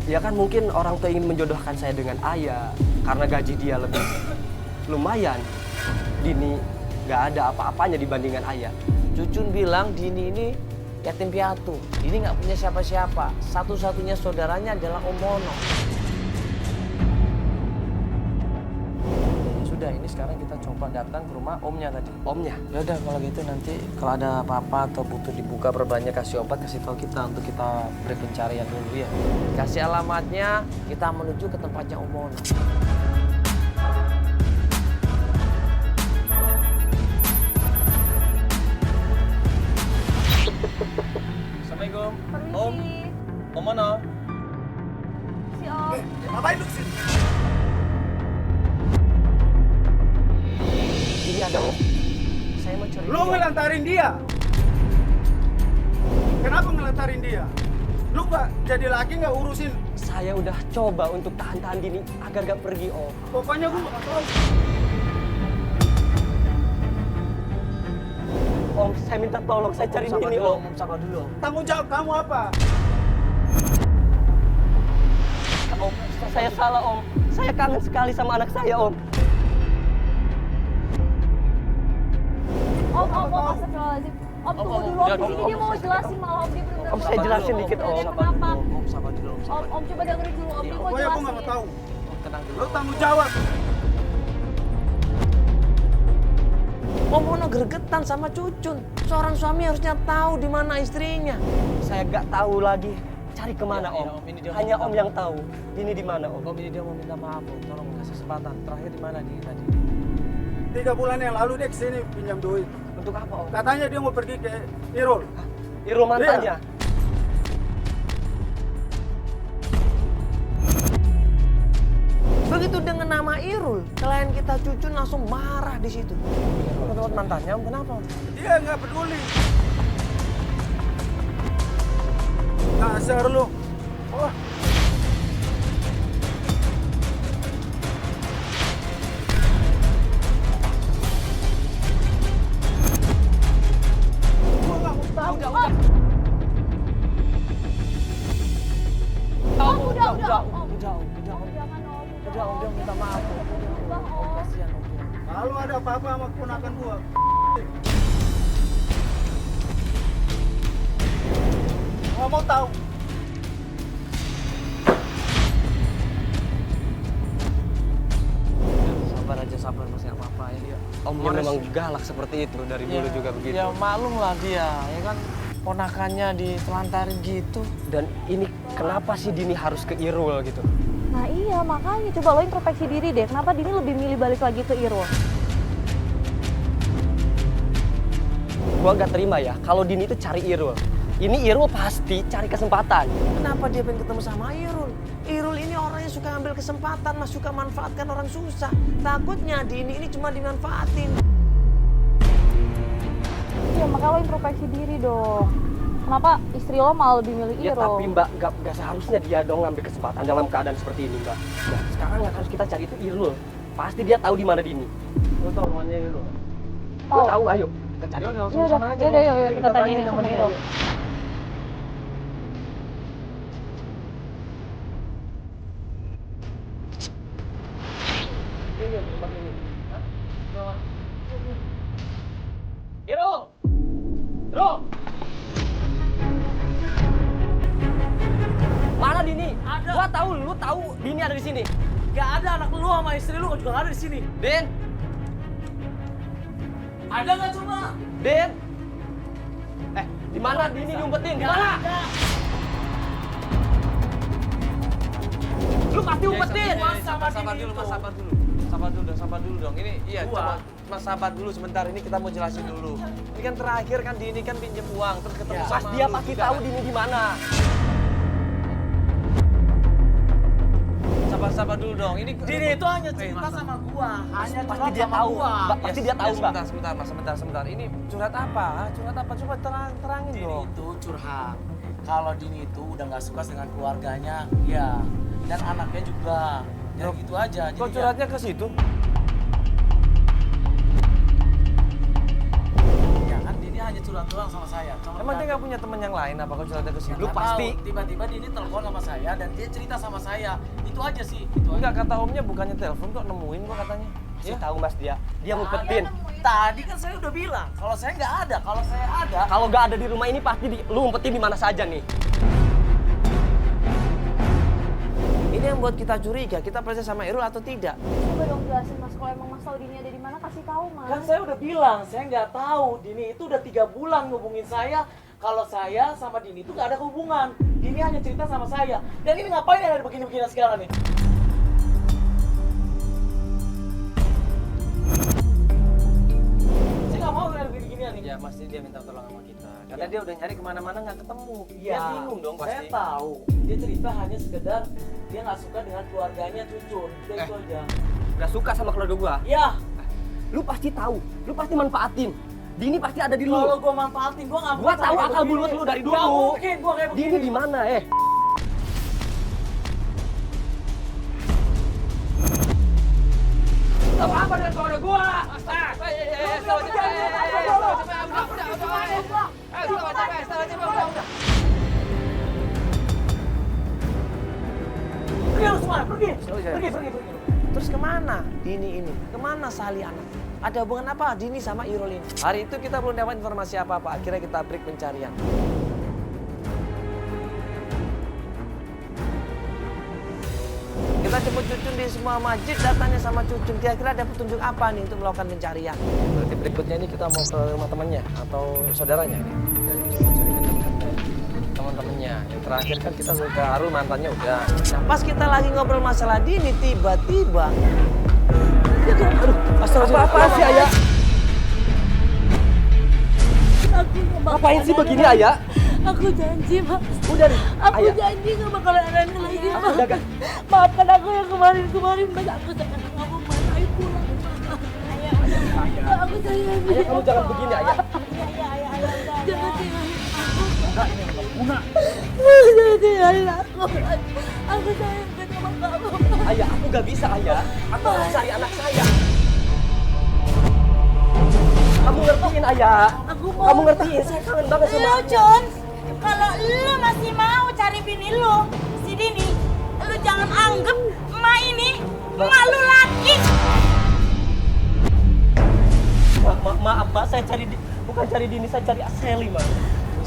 Ya kan mungkin orang tua ingin menjodohkan saya dengan ayah karena gaji dia lebih lumayan. Dini nggak ada apa-apanya dibandingkan ayah. Cucun bilang Dini ini yatim piatu. Dini nggak punya siapa-siapa. Satu-satunya saudaranya adalah Om Mono. Ya sudah, ini sekarang kita coba datang ke rumah omnya tadi. Omnya? Ya udah kalau gitu nanti kalau ada apa-apa atau butuh dibuka perbannya kasih obat, kasih tahu kita untuk kita beri pencarian dulu ya. Kasih alamatnya, kita menuju ke tempatnya Om Mono. Assalamualaikum. Om. Om Mono. Si Om. Ngapain lu kesini? Ini ada Om. Saya mau cari Lu dia. ngelantarin dia. Kenapa ngelantarin dia? Lu gak jadi laki nggak urusin? Saya udah coba untuk tahan-tahan Dini agar gak pergi Om. Pokoknya gua nggak tahu. Om, saya minta tolong, saya cari Dini Om. Sabar dulu. Tanggung jawab kamu apa? Om, saya salah Om. Saya kangen sekali sama anak saya Om. Om, astagfirullahaladzim. Om, tunggu dulu. Om, di sini dia mau jelasin malah Om dia benar-benar. Om, saya jelasin dikit, Om. Kenapa? Om, sabar dulu. Om, coba dengerin dulu. Om, dia mau Pokoknya gua jelasin. nggak tahu. Om, tenang dulu. Lu tanggung jawab. Om Mono gregetan sama Cucun. Seorang suami harusnya tahu di mana istrinya. Saya gak tahu lagi cari kemana Iya, Om. Om, ini dia Hanya mau Om yang tahu. Dini di mana Om? Om ini dia mau minta maaf, Om. Tolong kasih kesempatan. Terakhir di mana dia tadi? 3 bulan yang lalu dia kesini pinjam duit. Untuk apa Om? Katanya dia mau pergi ke Irul. Irul mantannya. Begitu dengan nama Irul, klien kita Cucun langsung marah di situ. Menurut mantannya, Om, kenapa? Om? Dia nggak peduli. Dasar lu. Oh. Gua nggak mau tahu. Om, udah, Om. Udah, Om. Jangan, Om. Udah, Om, dia minta maaf, Om. Udah, Om. Kasihan, Om. Kalau ada apa-apa sama keponakan gua. Nggak mau tahu. Sabar aja, sabar, masih apa-apa ya. Omnya memang galak seperti itu dari dulu juga begitu. Ya maklum lah dia, ya kan ponakannya ditelantarin gitu. Dan ini kenapa sih Dini harus ke Irul gitu? Nah iya, makanya coba lo introspeksi diri deh. Kenapa Dini lebih milih balik lagi ke Irul? Gua gak terima ya kalau Dini itu cari Irul. Ini Irul pasti cari kesempatan. Kenapa dia pengen ketemu sama Irul? Irul ini orang yang suka ambil kesempatan, mas suka manfaatkan orang susah. Takutnya Dini ini cuma dimanfaatin. Iya, makanya lo introspeksi diri dong. Kenapa istri lo malah lebih milih Ya Irul? tapi Mbak, gak seharusnya dia dong ngambil kesempatan dalam keadaan seperti ini Mbak. Nah, sekarang yang harus kita cari itu Irul. Pasti dia tahu di mana Dini. Lo tau rumahnya Irul? Lo tahu, ayo. Kita cari. Ya udah, yuk, kita tanyain sama Irul. Ini rumah ini. Hah? Rumah. Irul! Irul! Mana Dini? Ada. Gua tahu, lu tahu Dini ada di sini. Gak ada, anak lu sama istri lu juga gak ada di sini. Din, Ada nggak coba? Din. Di mana Dini diumpetin? Di mana? Ada. Lu pasti umpetin. Sabar dulu, Mas, sabar dulu. Sabar dulu dong. Ini iya, Uang. coba Mas sabar dulu sebentar. Ini kita mau jelasin dulu. Ini kan terakhir kan Dini kan pinjam uang terus ketemu Ya. sama Pas dia lu pasti juga tahu kan? Dini di mana. Sabar dulu dong. Ini Dini itu hanya cerita Mas, sama gua, hanya Pasti curhat dia sama tahu, gua. Mbak. Pasti dia tahu, Mbak. Sebentar, Mas, sebentar. Ini curhat apa? Curhat apa? Coba terangin Dini dong. itu curhat. Kalau Dini itu udah nggak suka dengan keluarganya, ya, dan anaknya juga. Ya gitu aja. Kok Jadi curhatnya ke situ? ya kan Dini hanya hanya curhat doang sama saya. Emang dia nggak punya teman yang lain apa kau curhatnya ke sini? Lu pasti. Tiba-tiba Dini telepon sama saya dan dia cerita sama saya. Itu aja sih. Itu aja. Enggak, kata omnya bukannya telepon kok, nemuin kok katanya. Pasti tahu Mas dia ngumpetin. Tadi kan saya udah bilang, kalau saya nggak ada. Kalau saya ada, Kalau nggak ada di rumah ini pasti lu ngumpetin di mana saja nih. Ini yang buat kita curiga, kita percaya sama Irul atau tidak? Coba dong jelasin Mas, kalau emang Mas tahu Dini ada di mana kasih tahu Mas. kan saya udah bilang, saya nggak tahu. Dini itu udah 3 bulan ngubungin saya. Kalau saya sama Dini itu nggak ada hubungan. Dini hanya cerita sama saya. Dan ini ngapain yang ada begini-begini segala nih? Saya nggak mau ada begini-beginian nih. Ya pasti dia minta tolong sama kita. Karena dia udah nyari kemana-mana nggak ketemu. Dia Iya, bingung dong saya pasti. tahu. Dia cerita hanya sekedar dia nggak suka dengan keluarganya Cucun. Udah itu aja. Gak suka sama keluarga gua. Ya, Lu pasti tahu. Lu pasti manfaatin. Dini pasti ada di lu. kalau gua manfaatin, gua nggak Gua mungkin tahu kayak akal begini. bulut lu dari Nggak dulu. mungkin gua kayak begini. Dini di mana Apa dengan keluarga gua? Pergi lu semua, pergi. Pergi. Terus kemana Dini ini? Kemana Sali anak? Ada hubungan apa Dini sama Irul ini? Hari itu kita belum dapat informasi apa-apa. Akhirnya kita break pencarian. Kita jemput Cucun di semua masjid, datanya sama Cucun. Kira-kira ada petunjuk apa nih untuk melakukan pencarian? Berarti berikutnya ini kita mau ke rumah temannya atau saudaranya? Teman-temannya. Yang terakhir kan kita ke Arul, mantannya udah. Nah, pas kita lagi ngobrol masalah Dini, tiba-tiba Apa sih Ayah? Aku nggak bakal Ngapain sih ada begini lagi. Ayah? Aku janji Mas. Udah nih. Aku Ayah. janji gak bakalan ada ini lagi Mas. Udah kan? Maafkan aku yang kemarin Mas. Aku sayang kamu Mas. Ayo pulang Mas. Ayah. Aku sayang. Ayah kamu jangan begini Ayah. Jangan tinggalin aku. Jangan tinggalin aku. Mas. Aku sayang sama kamu. Ayah aku gak bisa Ayah. Aku harus cari anak saya. Kamu ngertiin Ayah. Aku mau. Kamu ngertiin saya kangen banget sama Lu aku. Jun, kalau lu masih mau cari bini lu, si Dini, lu jangan anggap emak ini emak lu lagi. Maaf Mbak, saya bukan cari Dini, saya cari Sally Mbak.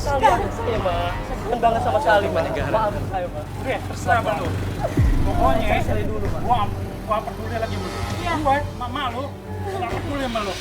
Sally anak saya Mbak. Saya kangen banget sama Sally Mbak. Maaf saya Mbak. Oke, terserah Mbak lu. Pokoknya gua peduli lagi sama lu. Gua mama lu, gak peduli sama lu.